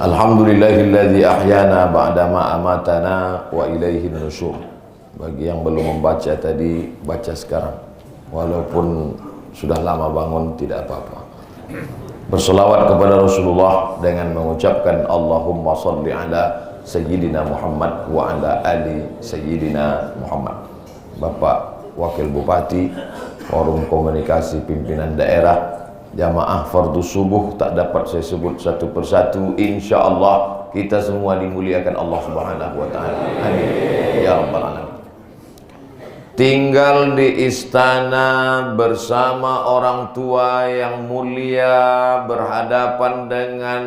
Alhamdulillahilladzi ahyana ba'dama amatana wa ilaihin nusyur. Bagi yang belum membaca tadi, baca sekarang. Walaupun sudah lama bangun, tidak apa-apa. Berselawat kepada Rasulullah dengan mengucapkan Allahumma salli ala Sayyidina Muhammad wa ala ali Sayyidina Muhammad. Bapak Wakil Bupati, Forum Komunikasi Pimpinan Daerah, jamaah fardu subuh, tak dapat saya sebut satu persatu. Insya Allah kita semua dimuliakan Allah Subhanahu wa Ta'ala. Amin ya rabbal alamin. Tinggal di istana bersama orang tua yang mulia, berhadapan dengan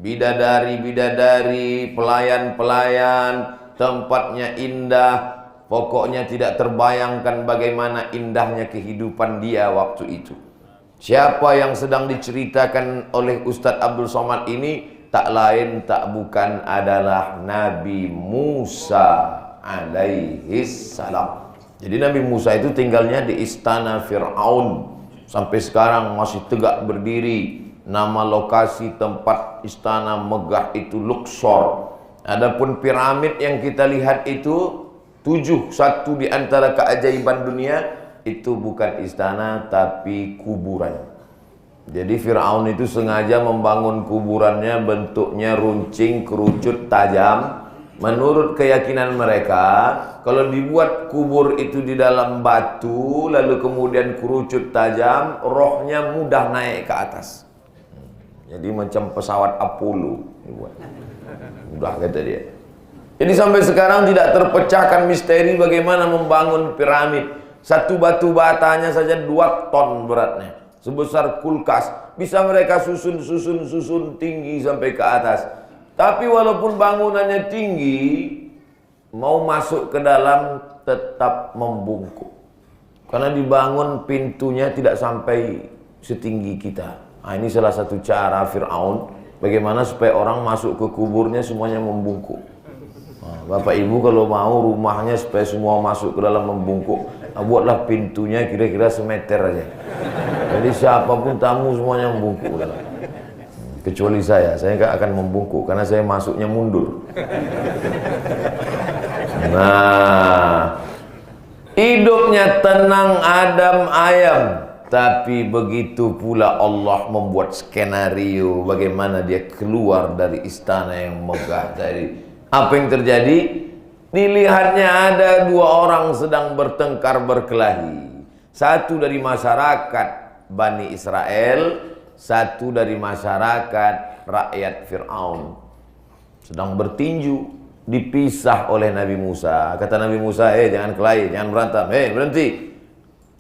bidadari-bidadari, pelayan-pelayan, tempatnya indah. Pokoknya tidak terbayangkan bagaimana indahnya kehidupan dia waktu itu. Siapa yang sedang diceritakan oleh Ustadz Abdul Somad ini tak lain tak bukan adalah Nabi Musa alaihi salam. Jadi Nabi Musa itu tinggalnya di istana Fir'aun. Sampai sekarang masih tegak berdiri. Nama lokasi tempat istana megah itu Luxor. Adapun piramid yang kita lihat itu 7, satu di antara keajaiban dunia. Itu bukan istana tapi kuburan. Jadi Fir'aun itu sengaja membangun kuburannya bentuknya runcing, kerucut, tajam. Menurut keyakinan mereka, kalau dibuat kubur itu di dalam batu lalu kemudian kerucut tajam, rohnya mudah naik ke atas. Jadi macam pesawat Apollo dibuat. Mudah kata dia. Jadi sampai sekarang tidak terpecahkan misteri bagaimana membangun piramid. Satu batu batanya saja 2 ton beratnya, sebesar kulkas. Bisa mereka susun tinggi sampai ke atas. Tapi walaupun bangunannya tinggi, mau masuk ke dalam tetap membungkuk. Karena dibangun pintunya tidak sampai setinggi kita. Nah, ini salah satu cara Fir'aun bagaimana supaya orang masuk ke kuburnya semuanya membungkuk. Nah, Bapak Ibu kalau mau rumahnya supaya semua masuk ke dalam membungkuk, nah, buatlah pintunya kira-kira semeter aja. Jadi siapapun tamu semuanya membungkuk dalam. Kecuali saya nggak akan membungkuk karena saya masuknya mundur. Nah, hidupnya tenang adem ayem. Tapi begitu pula Allah membuat skenario bagaimana dia keluar dari istana yang megah tadi. Apa yang terjadi? Dilihatnya ada 2 orang sedang bertengkar berkelahi. Satu dari masyarakat Bani Israel, satu dari masyarakat rakyat Fir'aun. Sedang bertinju, dipisah oleh Nabi Musa. Kata Nabi Musa, jangan kelahi, jangan berantem, berhenti.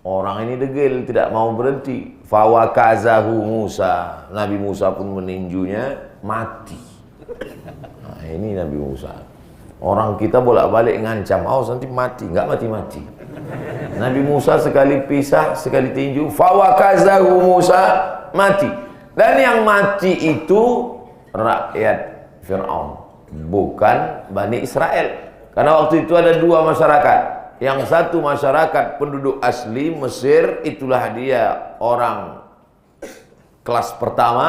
Orang ini degil, tidak mau berhenti. Fawakazahu Musa. Nabi Musa pun meninjunya, mati. Nah, ini Nabi Musa. Orang kita bolak-balik ngancam, nanti mati. Enggak mati-mati. Nabi Musa sekali pisah, sekali tinju, fawakazahu Musa, mati. Dan yang mati itu rakyat Fir'aun, bukan Bani Israel. Karena waktu itu ada 2 masyarakat. Yang satu masyarakat penduduk asli Mesir, itulah dia orang kelas pertama.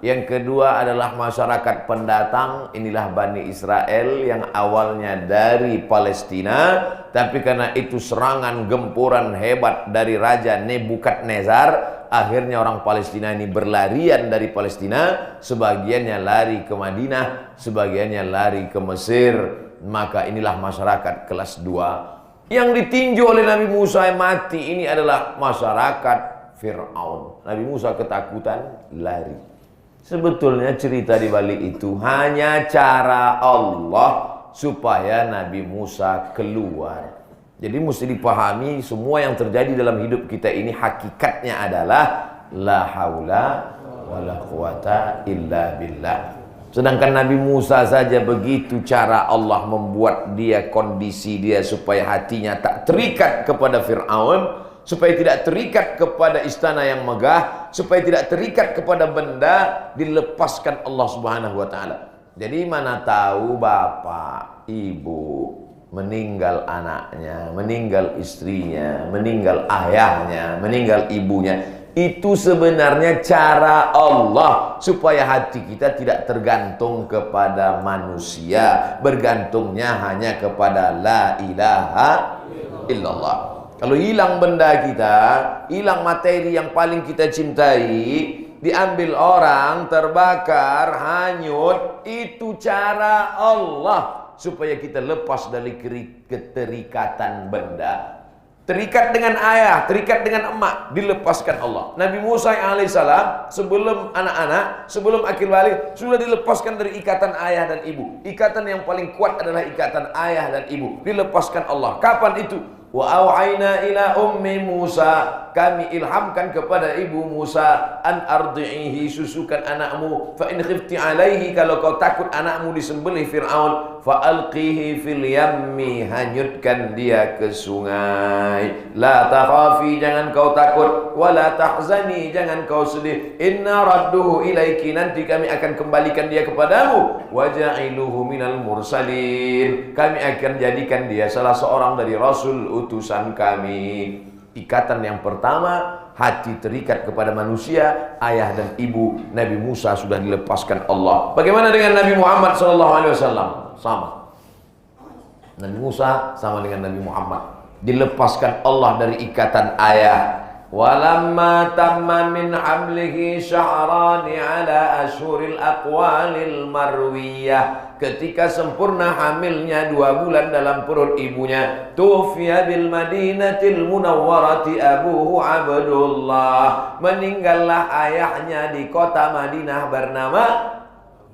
Yang kedua adalah masyarakat pendatang, inilah Bani Israel yang awalnya dari Palestina, tapi karena itu serangan gempuran hebat dari Raja Nebukadnezar, akhirnya orang Palestina ini berlarian dari Palestina, sebagiannya lari ke Madinah, sebagiannya lari ke Mesir. Maka inilah masyarakat kelas 2. Yang ditinju oleh Nabi Musa yang mati ini adalah masyarakat Fir'aun. Nabi Musa ketakutan, lari. Sebetulnya cerita di balik itu hanya cara Allah supaya Nabi Musa keluar. Jadi mesti dipahami semua yang terjadi dalam hidup kita ini hakikatnya adalah la haula wala quwata illa billah. Sedangkan Nabi Musa saja begitu cara Allah membuat dia, kondisi dia supaya hatinya tak terikat kepada Fir'aun, supaya tidak terikat kepada istana yang megah, supaya tidak terikat kepada benda, dilepaskan Allah Subhanahu wa Ta'ala. Jadi mana tahu bapak, ibu meninggal anaknya, meninggal istrinya, meninggal ayahnya, meninggal ibunya, Itu sebenarnya cara Allah supaya hati kita tidak tergantung kepada manusia, bergantungnya hanya kepada la ilaha illallah. Kalau hilang benda kita, hilang materi yang paling kita cintai, diambil orang, terbakar, hanyut, itu cara Allah supaya kita lepas dari keterikatan benda. Terikat dengan ayah, terikat dengan emak, dilepaskan Allah. Nabi Musa alaihissalam sebelum anak-anak, sebelum akil balik, sudah dilepaskan dari ikatan ayah dan ibu. Ikatan yang paling kuat adalah ikatan ayah dan ibu. Dilepaskan Allah. Kapan itu? Wa au'aina ila ummi Musa, kami ilhamkan kepada ibu Musa, an ardi'ihi, susukan anakmu, fa in khifti alaihi, kalau kau takut anakmu disembelih Fir'aun, fa alqihi fil yammi, hanyutkan dia ke sungai. La takhafi, jangan kau takut, wa la tahzani, jangan kau sedih, inna radduhu ilaiki, nanti kami akan kembalikan dia kepadamu, wa ja'iluhu minal mursalin, kami akan jadikan dia salah seorang dari rasul utusan kami. Ikatan yang pertama, hati terikat kepada manusia, ayah dan ibu. Nabi Musa sudah dilepaskan Allah. Bagaimana dengan Nabi Muhammad SAW? Sama. Nabi Musa sama dengan Nabi Muhammad, dilepaskan Allah dari ikatan ayah. Walamma tamma min hamlihi syahrani ala ashuril aqwalil marwiyah, ketika sempurna hamilnya 2 bulan dalam perut ibunya, tufiya bil madinatil munawwarati abuhu Abdullah, meninggallah ayahnya di kota Madinah bernama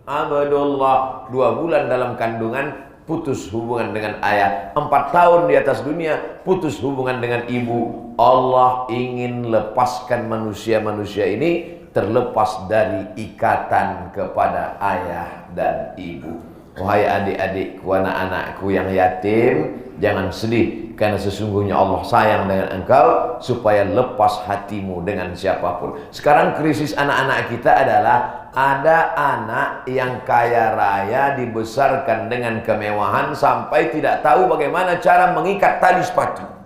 Abdullah. 2 bulan dalam kandungan, putus hubungan dengan ayah. 4 tahun di atas dunia, putus hubungan dengan ibu. Allah ingin lepaskan manusia-manusia ini terlepas dari ikatan kepada ayah dan ibu. Wahai adik-adikku, anak-anakku yang yatim, jangan sedih, karena sesungguhnya Allah sayang dengan engkau, supaya lepas hatimu dengan siapapun. Sekarang krisis anak-anak kita adalah, ada anak yang kaya raya, dibesarkan dengan kemewahan, sampai tidak tahu bagaimana cara mengikat tali sepatu.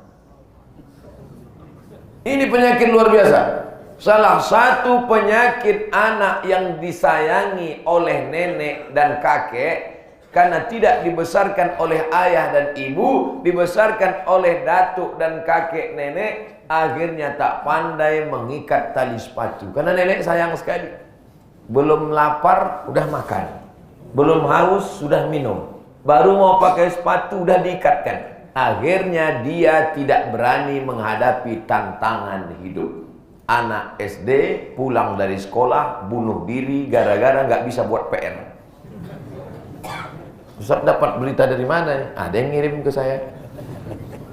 Ini penyakit luar biasa. Salah satu penyakit anak yang disayangi oleh nenek dan kakek, karena tidak dibesarkan oleh ayah dan ibu, dibesarkan oleh datuk dan kakek nenek, akhirnya tak pandai mengikat tali sepatu. Karena nenek sayang sekali. Belum lapar udah makan, belum haus sudah minum, baru mau pakai sepatu udah diikatkan. Akhirnya dia tidak berani menghadapi tantangan hidup. Anak SD pulang dari sekolah bunuh diri gara-gara nggak bisa buat PR. Ustaz dapat berita dari mana? Ada yang ngirim ke saya.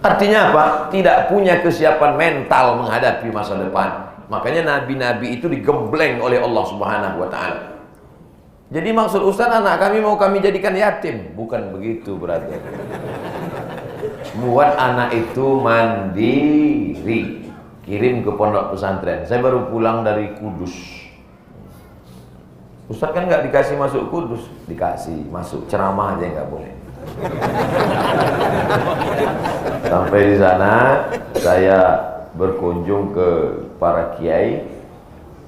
Artinya apa? Tidak punya kesiapan mental menghadapi masa depan. Makanya nabi-nabi itu digembleng oleh Allah Subhanahu wa ta'ala. Jadi maksud Ustaz, anak kami mau kami jadikan yatim? Bukan begitu, brother. Buat anak itu mandiri, kirim ke pondok pesantren. Saya baru pulang dari Kudus. Ustaz kan nggak dikasih masuk Kudus, dikasih masuk ceramah aja nggak boleh. Sampai di sana saya berkunjung ke para kiai.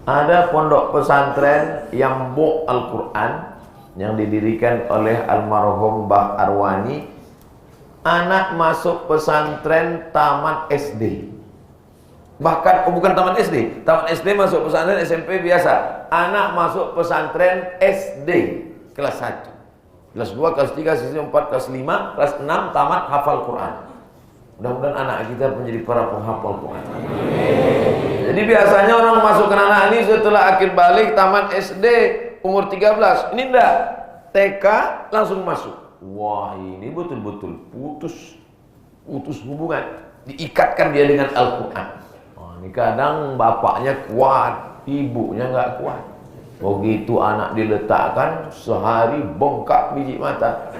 Ada pondok pesantren yang Yambu Al-Quran yang didirikan oleh almarhum Mbah Arwani. Anak masuk pesantren tamat SD. Bahkan bukan tamat SD, tamat SD masuk pesantren, SMP biasa. Anak masuk pesantren SD kelas 1, kelas 2, kelas 3, kelas 4, kelas 5, kelas 6 tamat hafal Quran. Mudah-mudahan anak kita menjadi para penghafal Quran. Jadi biasanya orang masukkan anak ini setelah akhir balik, tamat SD umur 13. Ini enggak, TK langsung masuk. Wah, ini betul-betul putus hubungan, diikatkan dia dengan Al-Quran. Ini kadang bapaknya kuat, ibunya nggak kuat. Begitu anak diletakkan, sehari bengkak biji mata.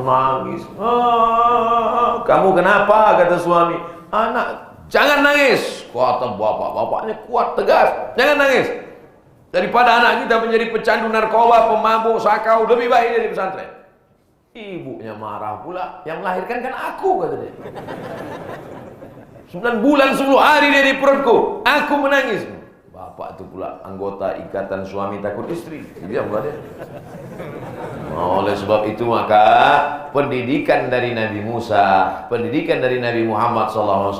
Nangis. Kamu kenapa? Kata suami. Anak, jangan nangis. Kata bapaknya kuat, tegas. Jangan nangis. Daripada anak kita menjadi pecandu narkoba, pemabuk, sakau, lebih baik dari pesantren. Ibunya marah pula. Yang melahirkan kan aku, kata dia. 9 bulan 10 hari dia di perutku, aku menangis. Bapak itu pula anggota ikatan suami takut istri. Diam pula dia. Oleh sebab itu maka pendidikan dari Nabi Musa, pendidikan dari Nabi Muhammad SAW,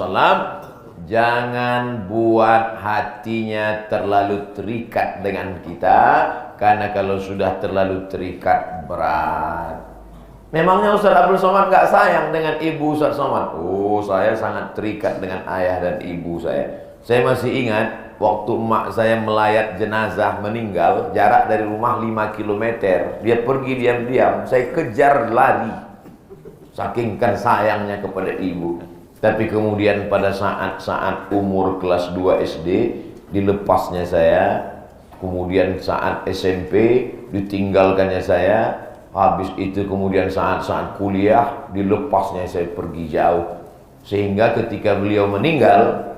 jangan buat hatinya terlalu terikat dengan kita, karena kalau sudah terlalu terikat berat. Memangnya Ustaz Abdul Somad gak sayang dengan ibu Ustaz Somad? Oh, saya sangat terikat dengan ayah dan ibu saya. Saya masih ingat waktu emak saya melayat jenazah meninggal, jarak dari rumah 5 km. Dia pergi diam-diam, saya kejar lari. Saking kan sayangnya kepada ibu. Tapi kemudian pada saat umur kelas 2 SD, dilepasnya saya. Kemudian saat SMP, ditinggalkannya saya. Habis itu kemudian saat kuliah, dilepasnya saya pergi jauh. Sehingga ketika beliau meninggal,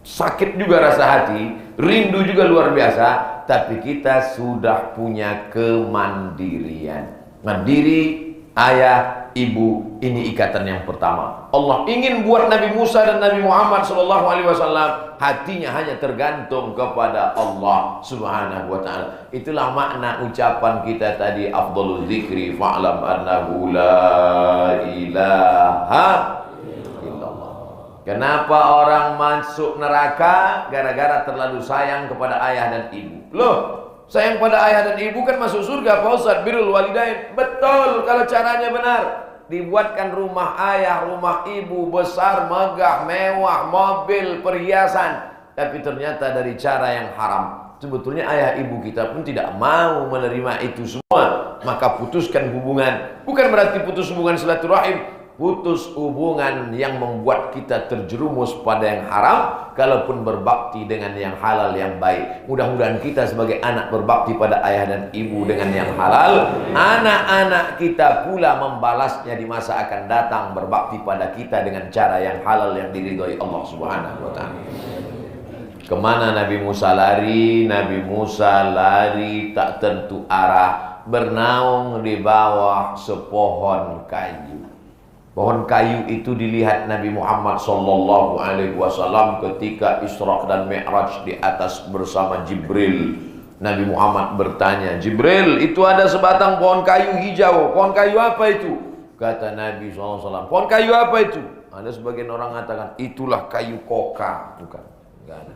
sakit juga rasa hati, rindu juga luar biasa. Tapi kita sudah punya kemandirian. Mandiri, ayah, ibu, ini ikatan yang pertama. Allah ingin buat Nabi Musa dan Nabi Muhammad SAW hatinya hanya tergantung kepada Allah Subhanahu wa ta'ala. Itulah makna ucapan kita tadi, afdhalul dzikri fa'lam annahu la ilaha illallah. Kenapa orang masuk neraka? Gara-gara terlalu sayang kepada ayah dan ibu. Loh, sayang pada ayah dan ibu kan masuk surga, Pak Ustaz, birrul walidain. Betul kalau caranya benar. Dibuatkan rumah ayah, rumah ibu besar, megah, mewah, mobil, perhiasan. Tapi ternyata dari cara yang haram. Sebetulnya ayah ibu kita pun tidak mau menerima itu semua. Maka putuskan hubungan. Bukan berarti putus hubungan silaturahim. Putus hubungan yang membuat kita terjerumus pada yang haram, kalaupun berbakti dengan yang halal yang baik. Mudah-mudahan kita sebagai anak berbakti pada ayah dan ibu dengan yang halal. Anak-anak kita pula membalasnya di masa akan datang, berbakti pada kita dengan cara yang halal yang diridhoi Allah Subhanahu wa ta'ala. Kemana Nabi Musa lari? Nabi Musa lari tak tentu arah, bernaung di bawah sepohon kayu. Pohon kayu itu dilihat Nabi Muhammad SAW ketika Isra dan Mi'raj di atas bersama Jibril. Nabi Muhammad bertanya, Jibril, itu ada sebatang pohon kayu hijau. Pohon kayu apa itu? Kata Nabi SAW, pohon kayu apa itu? Ada sebagian orang mengatakan, itulah kayu koka. Bukan, enggak ada.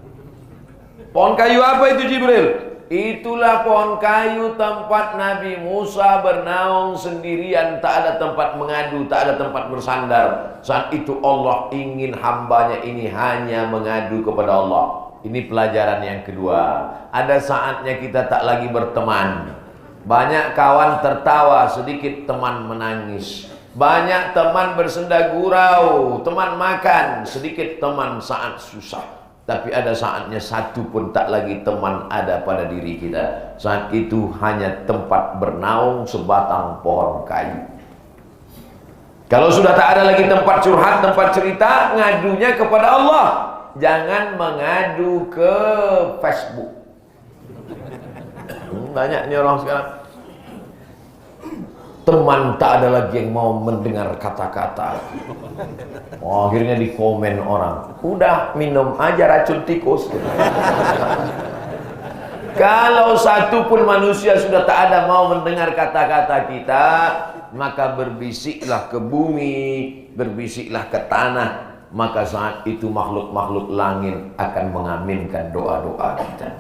Pohon kayu apa itu Jibril? Itulah pohon kayu tempat Nabi Musa bernaung sendirian, tak ada tempat mengadu, tak ada tempat bersandar. Saat itu Allah ingin hambanya ini hanya mengadu kepada Allah. Ini pelajaran yang kedua. Ada saatnya kita tak lagi berteman. Banyak kawan tertawa, sedikit teman menangis. Banyak teman bersenda gurau, teman makan, sedikit teman saat susah. Tapi ada saatnya satu pun tak lagi teman ada pada diri kita. Saat itu hanya tempat bernaung sebatang pohon kayu. Kalau sudah tak ada lagi tempat curhat, tempat cerita, ngadunya kepada Allah. Jangan mengadu ke Facebook. Banyak nih orang sekarang. Teman tak ada lagi yang mau mendengar kata-kata. Oh, akhirnya di komen orang, udah minum aja racun tikus. Kalau satu pun manusia sudah tak ada mau mendengar kata-kata kita, maka berbisiklah ke bumi, berbisiklah ke tanah. Maka saat itu makhluk-makhluk langit akan mengaminkan doa-doa kita.